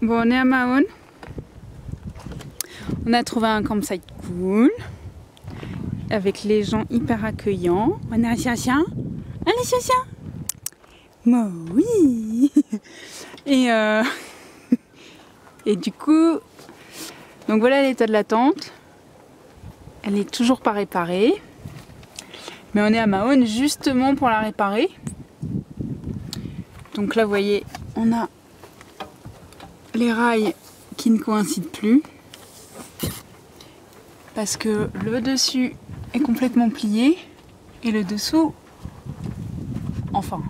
Bon, on est à Mahone. On a trouvé un campsite cool, avec les gens hyper accueillants. On a un chien. Allez, chien. Moi, oui. Et du coup, donc voilà l'état de la tente. Elle est toujours pas réparée. Mais on est à Mahone justement pour la réparer. Donc là, vous voyez, on a les rails qui ne coïncident plus. Parce que le dessus est complètement plié et le dessous, enfin,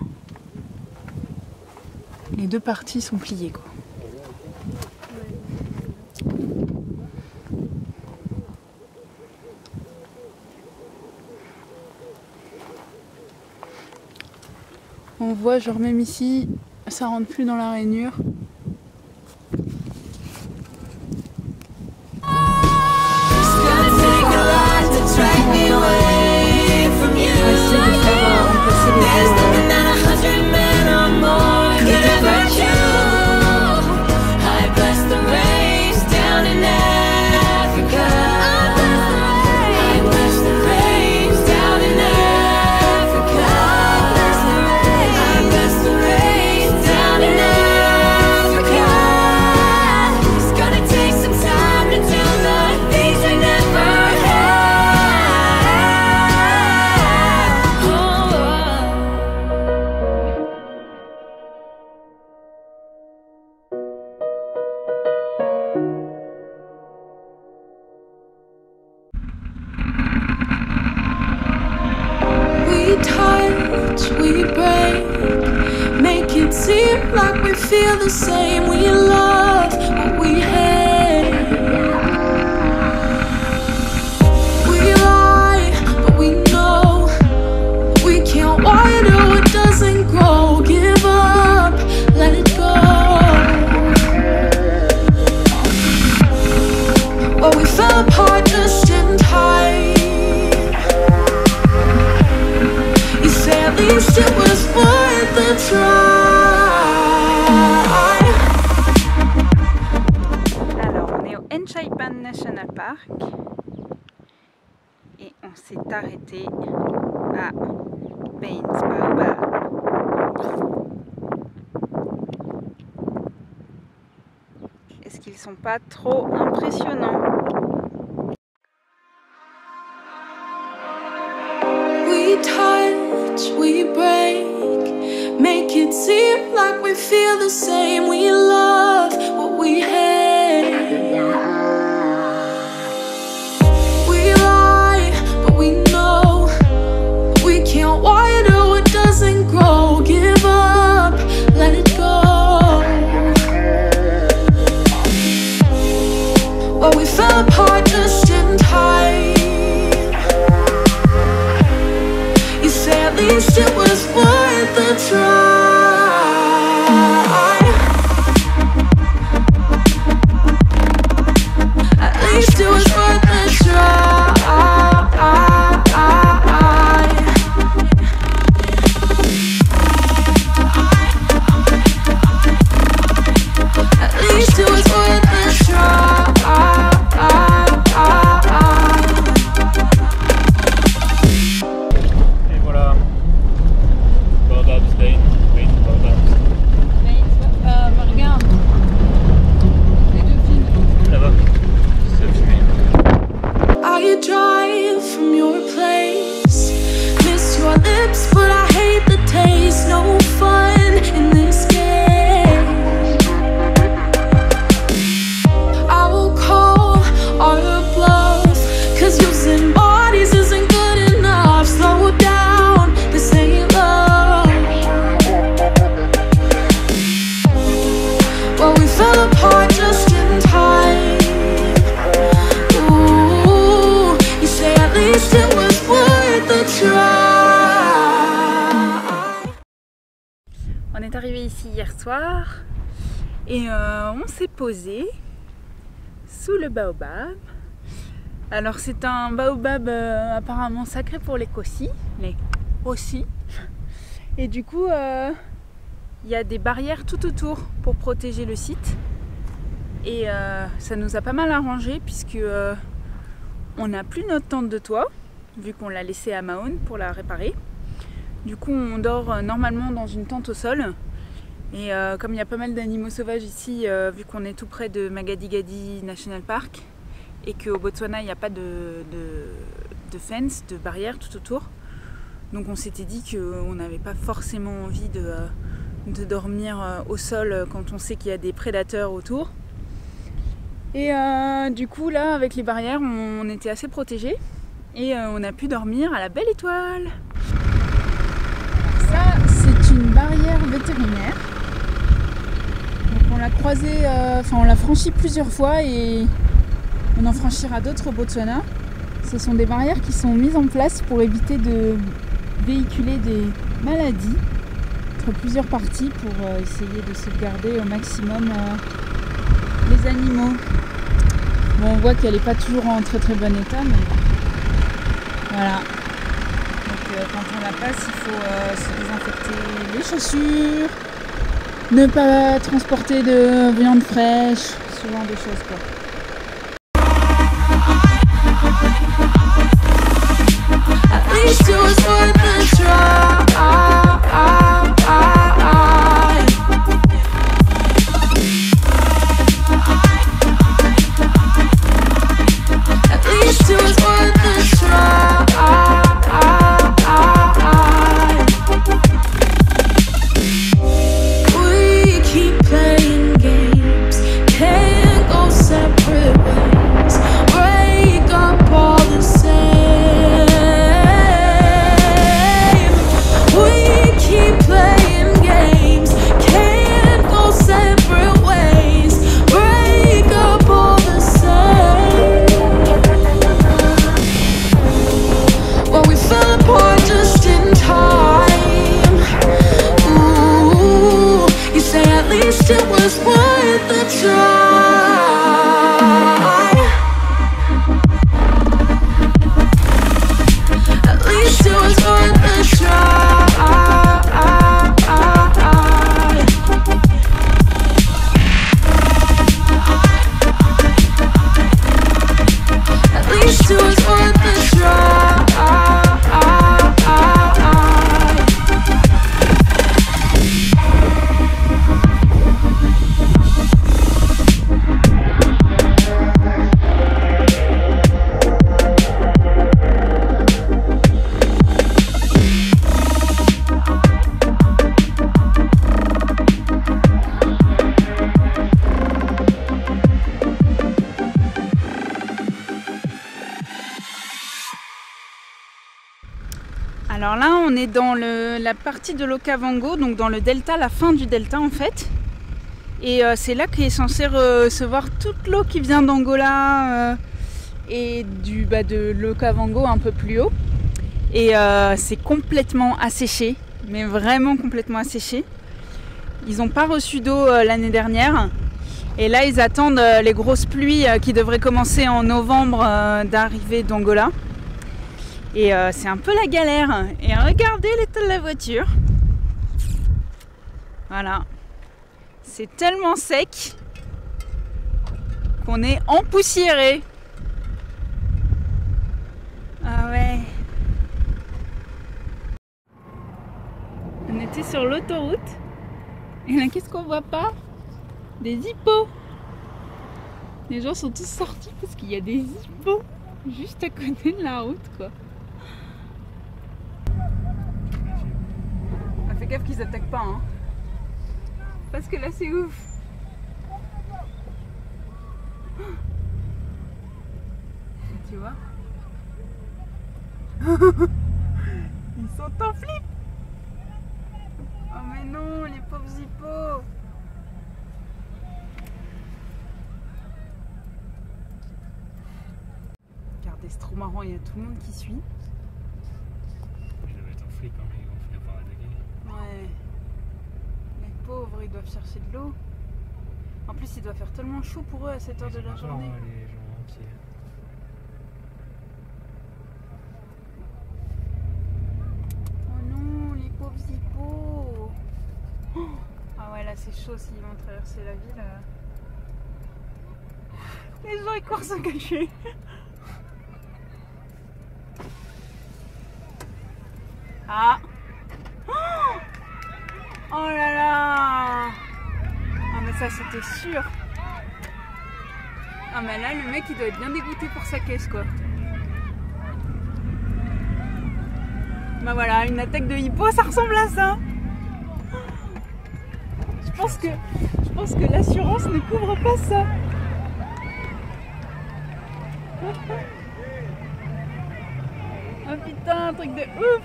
les deux parties sont pliées, quoi. On voit, genre même ici, ça rentre plus dans la rainure. We break, make it seem like we feel the same. We love what we hate. We lie, but we know we can't water what doesn't grow. Give up, let it go. Well, we fell apart just in time. At least it was worth the try. Alors, on est au Enchaipan National Park et on s'est arrêté à Baines Baobab. Est-ce qu'ils sont pas trop impressionnants? We touch, we break, make it seem like we feel the same. We love what we hate. We lie, but we know we can't water what doesn't grow. Give up, let it go. Well, we fell apart just in time. At least it was worth the try. At least it was worth the try. At least it was worth the try. On est arrivé ici hier soir et on s'est posé sous le baobab. Alors c'est un baobab apparemment sacré pour les Kossi, Et du coup, il y a des barrières tout autour pour protéger le site. Et ça nous a pas mal arrangé puisque on n'a plus notre tente de toit, vu qu'on l'a laissée à Mahone pour la réparer. Du coup on dort normalement dans une tente au sol. Et comme il y a pas mal d'animaux sauvages ici, vu qu'on est tout près de Makgadikgadi National Park, et qu'au Botswana il n'y a pas de fence, de barrière tout autour, donc on s'était dit qu'on n'avait pas forcément envie de dormir au sol quand on sait qu'il y a des prédateurs autour. Et du coup là avec les barrières on était assez protégés et on a pu dormir à la belle étoile. Ça c'est une barrière vétérinaire. Donc on l'a croisée, on l'a franchie plusieurs fois et on en franchira d'autres au Botswana. Ce sont des barrières qui sont mises en place pour éviter de véhiculer des maladies entre plusieurs parties pour essayer de sauvegarder au maximum les animaux. Bon, on voit qu'elle n'est pas toujours en très bon état, mais voilà. Donc quand on la passe, il faut se désinfecter les chaussures, ne pas transporter de viande fraîche, ce genre de choses quoi. At least it was worth a try. At least it was worth a try. We keep playing games, can't go separate ways. Break up all the same. It was worth a try. At least it was worth a try. At least it was worth a try. Alors là on est dans la partie de l'Okavango, donc dans le delta, la fin du delta en fait. Et c'est là qu'est censé recevoir toute l'eau qui vient d'Angola et de l'Okavango un peu plus haut. Et c'est complètement asséché, mais vraiment complètement asséché. Ils n'ont pas reçu d'eau l'année dernière. Et là ils attendent les grosses pluies qui devraient commencer en novembre d'arrivée d'Angola. Et c'est un peu la galère. Et regardez l'état de la voiture. Voilà. C'est tellement sec qu'on est empoussiéré. Ah ouais. On était sur l'autoroute. Et là, qu'est-ce qu'on voit pas? Des hippos. Les gens sont tous sortis parce qu'il y a des hippos juste à côté de la route, quoi. Fais gaffe qu'ils attaquent pas, hein. Parce que là c'est ouf. Tu vois? Ils sont en flip. Oh mais non, les pauvres hippos. Regardez, c'est trop marrant, il y a tout le monde qui suit. Je devais être en flic quand ils vont finir par attaquer. Ouais. Les pauvres, ils doivent chercher de l'eau. En plus, il doit faire tellement chaud pour eux à cette heure de la journée. Les gens entiers. Oh non, les pauvres hippos. Oh, c'est chaud s'ils vont traverser la ville. Les gens ils courent se cacher. Ah. Oh là là. Ah mais ça c'était sûr. Ah mais là le mec il doit être bien dégoûté pour sa caisse quoi. Bah voilà, une attaque de hippo ça ressemble à ça. Je pense que l'assurance ne couvre pas ça. Oh putain, un truc de ouf.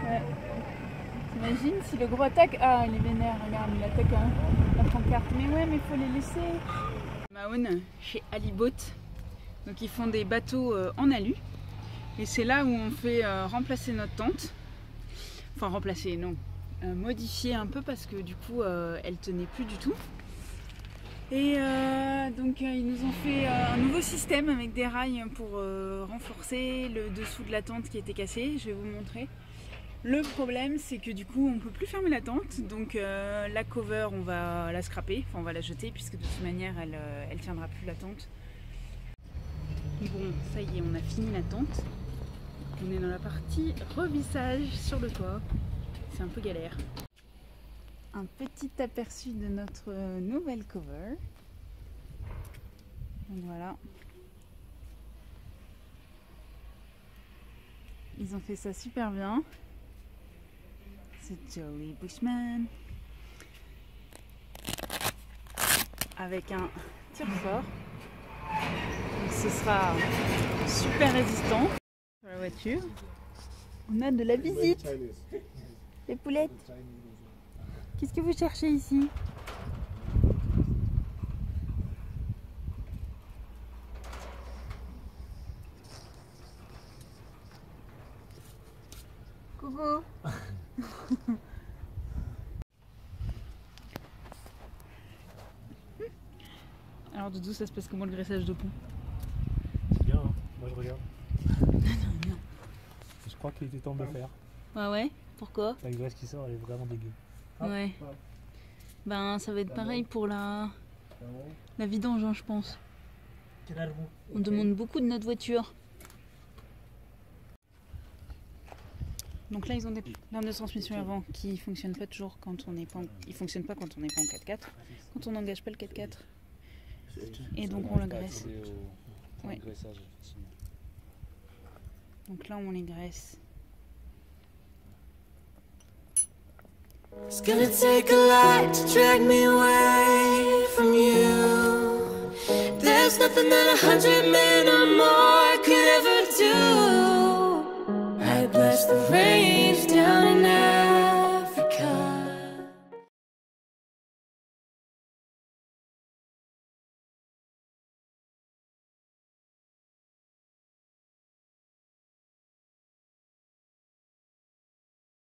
Ouais. T'imagines si le gros attaque. Ah, il est vénère, regarde, il attaque la pancarte. Mais ouais, mais faut les laisser. Mahone, chez Alibot. Donc ils font des bateaux en alu. Et c'est là où on fait remplacer notre tente. Enfin remplacer, non. Modifier un peu parce que du coup elle tenait plus du tout. Et donc ils nous ont fait un nouveau système avec des rails pour renforcer le dessous de la tente qui était cassée. Je vais vous montrer. Le problème c'est que du coup on ne peut plus fermer la tente. Donc la cover on va la scraper, enfin on va la jeter puisque de toute manière elle tiendra plus la tente. Bon ça y est, on a fini la tente. On est dans la partie revissage sur le toit. C'est un peu galère. Un petit aperçu de notre nouvelle cover. Donc voilà. Ils ont fait ça super bien. C'est Jolly Bushman. Avec un tire-fort. Donc ce sera super résistant. Sur la voiture. On a de la visite. Les poulettes. Qu'est-ce que vous cherchez ici? Coucou. Alors Doudou, ça se passe comment le graissage de pont? C'est bien, hein. Moi je regarde. Non. Je crois qu'il était temps de le faire. Ah ouais? Pourquoi? La graisse qui sort elle est vraiment dégueu. Ouais. Ben ça va être pareil pour la vidange hein, je pense. On demande beaucoup de notre voiture. Donc là ils ont des lames de transmission avant qui fonctionnent pas toujours quand on n'est pas en... Ils fonctionnent pas quand on n'est pas en 4x4. Quand on n'engage pas le 4x4. Et donc on le graisse. Ouais. Donc là on les graisse. It's gonna take a lot to drag me away from you. There's nothing that 100 men or more could ever do. I bless the range down and out.